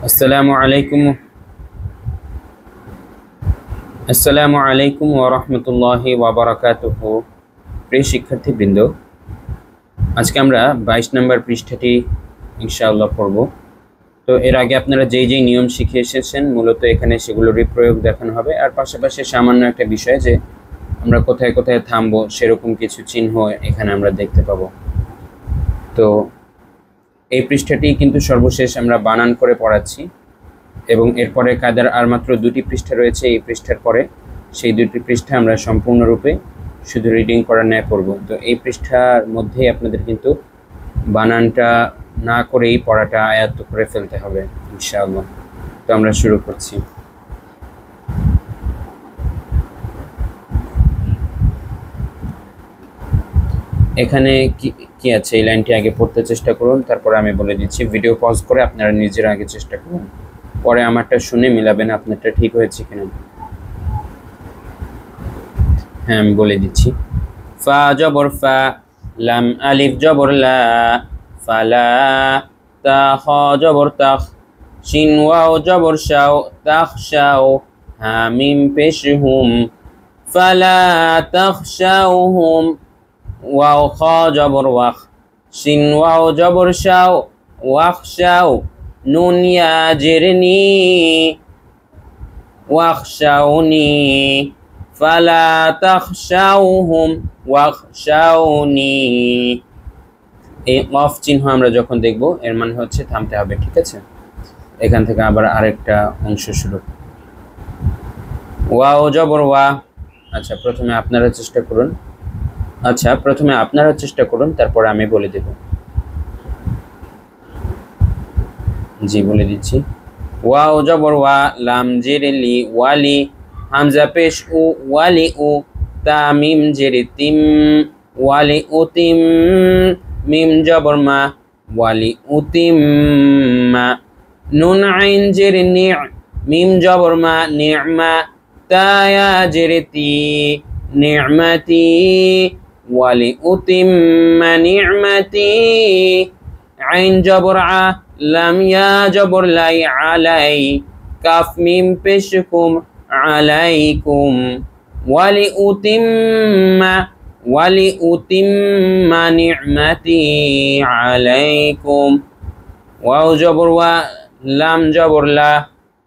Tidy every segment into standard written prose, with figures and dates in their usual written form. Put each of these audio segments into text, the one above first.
আসসালামু আলাইকুম ওয়া রাহমাতুল্লাহি ওয়া বারাকাতুহু। প্রিয় শিক্ষার্থীবৃন্দ, আজকে আমরা 22 নম্বর পৃষ্ঠাটি ইনশাআল্লাহ পড়ব। তো এর আগে আপনারা যেই নিয়ম শিখে এসেছেন মূলত এখানে সেগুলোরই প্রয়োগ দেখানো হবে, আর পাশাপাশি সামান্য একটা বিষয় যে আমরা কোথায় কোথায় থামবো সেরকম কিছু চিহ্ন এখানে আমরা দেখতে পাবো। তো এই পৃষ্ঠাটি কিন্তু সর্বশেষ আমরা বানান করে পড়াচ্ছি এবং এরপরে কায়দার আর মাত্র 2টি পৃষ্ঠা রয়েছে। এই পৃষ্ঠার পরে সেই 2টি পৃষ্ঠা আমরা সম্পূর্ণরূপে শুধু রিডিং করার ন্যায় পড়ব। তো এই পৃষ্ঠার মধ্যেই আপনাদের কিন্তু বানানটা না করেই পড়াটা আয়ত্ত করে ফেলতে হবে ইনশাআল্লাহ। তো আমরা শুরু করছি। এখানে কি আছে এই লাইনটি আগে পড়তে চেষ্টা করুন, তারপরে আমি বলে দিচ্ছি। ভিডিও পজ করে আপনারা নিজেরা আগে চেষ্টা করুন, পরে আমারটা শুনে মিলাবেন আপনারটা ঠিক হয়েছে কিনা। হ্যাঁ, আমি বলে দিচ্ছি। ফা জবর ফা, লাম আলিফ জবর লা, ফালা। তা খ জবর তাখ, শিন ওয়াও জবর শাও, তাখশাও। হা মিম পেশ হুম, ফালা তাখশাউহুম। ওয়াও খ জবর ওয়াখ, শিন ওয়াও জবর শাও, ওয়াখশাও। নুন ইয়া জেরনি, ওয়াখশাউনি। ফালা তাখশাউহুম ওয়াখশাউনি। এই কফ চিহ্ন আমরা যখন দেখব এর মানে হচ্ছে থামতে হবে, ঠিক আছে? এখান থেকে আবার আরেকটা অংশ শুরু। ওয়াও জবর ওয়া। আচ্ছা, প্রথমে আপনারা চেষ্টা করুন, তারপর আমি বলে দেব। জি, বলে দিচ্ছি। ওয়াও জবর ওয়া, লাম জের লি, ওয়ালি। হামজা পেশ উ, ওয়ালি উ। তা মিম জের তিম, ওয়ালি উতিম। মিম জবর মা, ওয়ালি উতিম্মা। নুন আইন জের নি, মিম জবর মা, নি'মা। তা ইয়া জের তি, নি'মাতি। ওয়ালি উতিম্মা নি'মাতি। আইন জবর আ, লাম ইয়া জবর লাই, আলাই। কাফ মিম পেশ কুম, আলাইকুম। ওয়ালি উতিম্মা নি'মাতি আলাইকুম। ওয়াও জবর ওয়া, লাম জবর লা,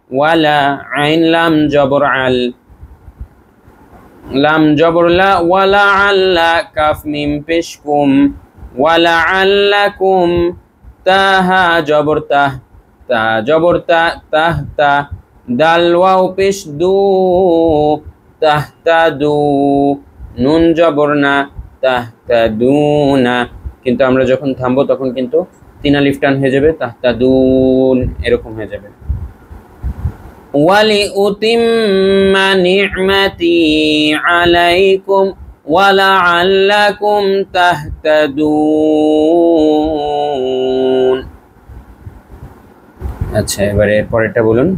ওয়ালা। আইন লাম জবর আল, লাম জবর লা, ওয়ালা আল্লা। কাফ মিম পেশ কুম, ওয়ালা আল্লাকুম। তাহা জবর তাহ, তা জবর তা, তাহতা। দাল ওয়াও পেশ দু, তাহতাদু। নুন জবর না, তাহতাদুনা। কিন্তু আমরা যখন থামবো তখন কিন্তু 3 আলিফ টান হয়ে যাবে, তাহতাদুন এরকম হয়ে যাবে। ওয়ালি উতিম্মা নি'মাতি আলাইকুম ওয়ালাআল্লাকুম তাহতাদুন। আচ্ছা, এবারে পরেরটা বলুন।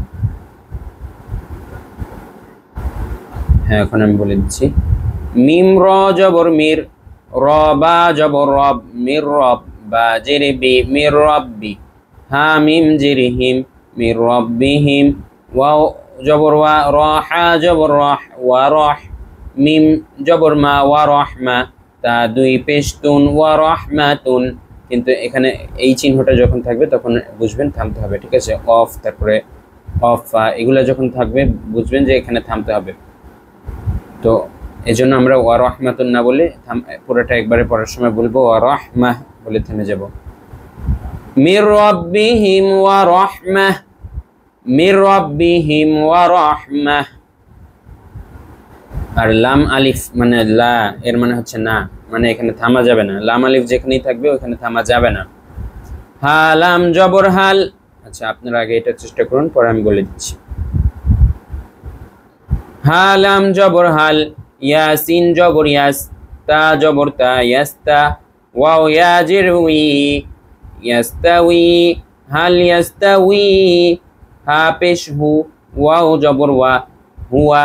হ্যাঁ, এখন আমি বলে দিচ্ছি। মিম র জবর মির, র বা জবর রব, মির রব। বা জের বি, মির রব্বি। হা মিম জের হিম, মির রব্বিহিম। ওয়াও জবর ওয়া, র হা জবর রহ, ওয়া রহ। মিম জবর মা, ওয়া রহমা। তা দুই পেশতুন, ওয়া রহমাতুন। কিন্তু এখানে এই চিহ্নটা যখন থাকবে তখন বুঝবেন থামতে হবে, ঠিক আছে? অফ, তারপরে অফ, এগুলা যখন থাকবে বুঝবেন যে এখানে থামতে হবে। তো এজন্য আমরা ওয়া রহমাতুন না বলে পুরোটা একবারে পড়ার সময় বলবো ওয়া রহমাহ বলে থেমে যাব। মির রাব্বিহিম ওয়া রাহমাহ, মির রাব্বিহিম ওয়া রাহমাহ। আর লাম আলিফ মানে লা, এর মানে হচ্ছে না, মানে এখানে থামা যাবে না। লাম আলিফ যেখানেই থাকবে ওখানে থামা যাবে না। হা লাম জবর হাল। আচ্ছা, আপনারা আগে এটা চেষ্টা করুন, পরে আমি বলে দিচ্ছি। হা লাম জবর হাল, ইয়াসিন জবর ইয়াস, তা জবর তা, ইয়াস্তা। ওয়াও ইয়া জের উই, ইয়াস্তাউই। হাল ইয়াস্তাউই। হা পেশ হু, ওয়াও জবর ওয়া, হুয়া।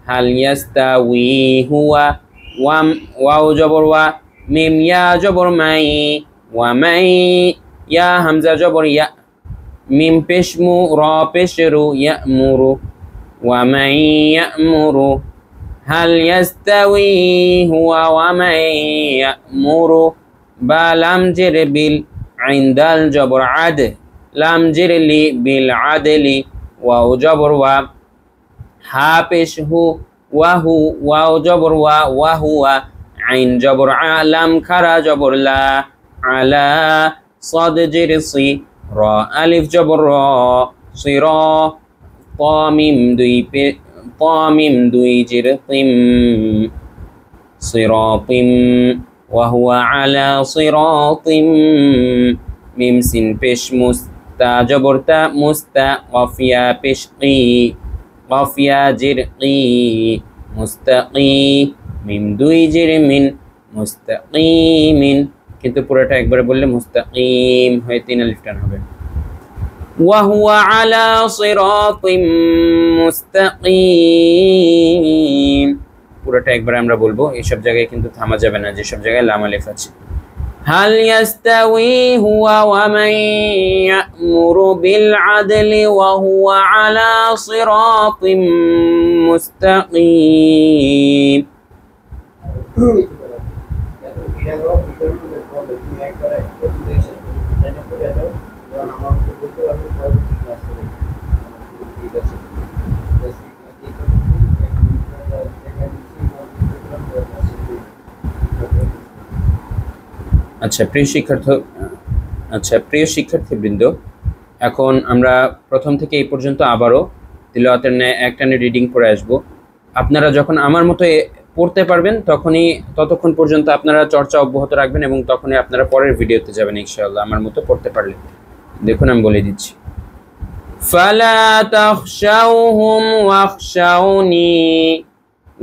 হাল ইয়াস্তাউই হুয়া। ওয়াও জবর ওয়া, মিম ইয়া জবর মাই, ওয়া মাই। ইয়া হামজা জবর ইয়া, মিম পেশ মু, র পেশ রু, ইয়ামুরু, ওয়া মান ইয়ামুরু, হাল ইয়াস্তাউই হুয়া ওয়া মান ইয়ামুরু, বা লাম জের বিল, আইন দাল জবর আদ, লাম জের লি, বিল আদলি, ওয়াও জবর ওয়া, হা পেশ হু, ওয়াহু, ওয়াও জবর ওয়া, ওয়াহুয়া, আইন জবর আ, লাম খারা জবর লা, আলা, صاد জের সি, র আলিফ জবর র, সির, ত মিম দুই পে, ত মিম দুই জের তিম, সিরাতিম, ওয়াহুয়া আলা সিরাতিম, মিম সিন পেশ মুস্তা জবর তা, মুস্তা, কফিয়া পেশ কি, কফিয়া জের কি, মুস্তাকি, মিম দুই জের মিন, মুস্তাকিমিন, কিন্তু পুরোটা একবারে বললে মুস্তাকিম হয়ে 3 আলিফ টান হবে। ওয়াহুয়া আলা সিরাতিম মুস্তাকিম, পুরোটা একবারে আমরা বলবো, এইসব জায়গায় কিন্তু থামা যাবে না, যেসব জায়গায় লাম আলিফ আছে। হাল ইয়াস্তাউই হুয়া ওয়া মান ইয়ামুরু বিল আদলি ওয়া হুয়া আলা সিরাতিম মুস্তাকিম। আচ্ছা প্রিয় শিক্ষার্থীবৃন্দ, এখন আমরা প্রথম থেকে এই পর্যন্ত আবারও তিলাওয়াতের ন্যায় একটানে রিডিং পড়ে আসব। আপনারা যখন আমার মতো পড়তে পারবেন ততক্ষণ পর্যন্ত আপনারা চর্চা অব্যাহত রাখবেন এবং তখনই আপনারা পরের ভিডিওতে যাবেন ইনশাআল্লাহ, আমার মতো পড়তে পারলে। দেখুন আমি বলে দিচ্ছি। ফালা তাখশাউহুম ওয়াখশাউনি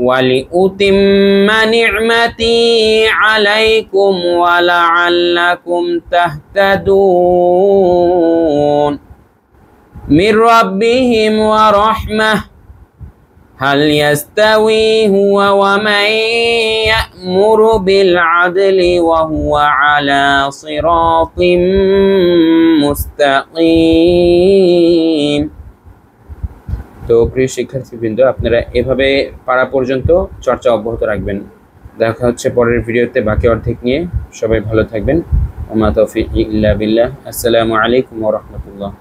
ওয়ালিউতিম্মা নি'মাতি আলাইকুম ওয়া লাআল্লাকুম তাহতাদুন মির রাব্বিহিম ওয়া রাহমাহ হাল ইয়াস্তাউই হুয়া ওয়া মান ইয়া'মুরু বিল আদলি ওয়া হুয়া আলা সিরাতিম মুস্তাকিম। তো প্রিয় শিক্ষার্থীবৃন্দ, আপনারা এভাবে পারা পর্যন্ত চর্চা অব্যাহত রাখবেন। দেখা হচ্ছে পরের ভিডিওতে বাকি অর্ধেক নিয়ে। সবাই ভালো থাকবেন। ওয়া মা তাওফীকি ইল্লা বিল্লাহ। আসসালামু আলাইকুম ওয়া রাহমাতুল্লাহ।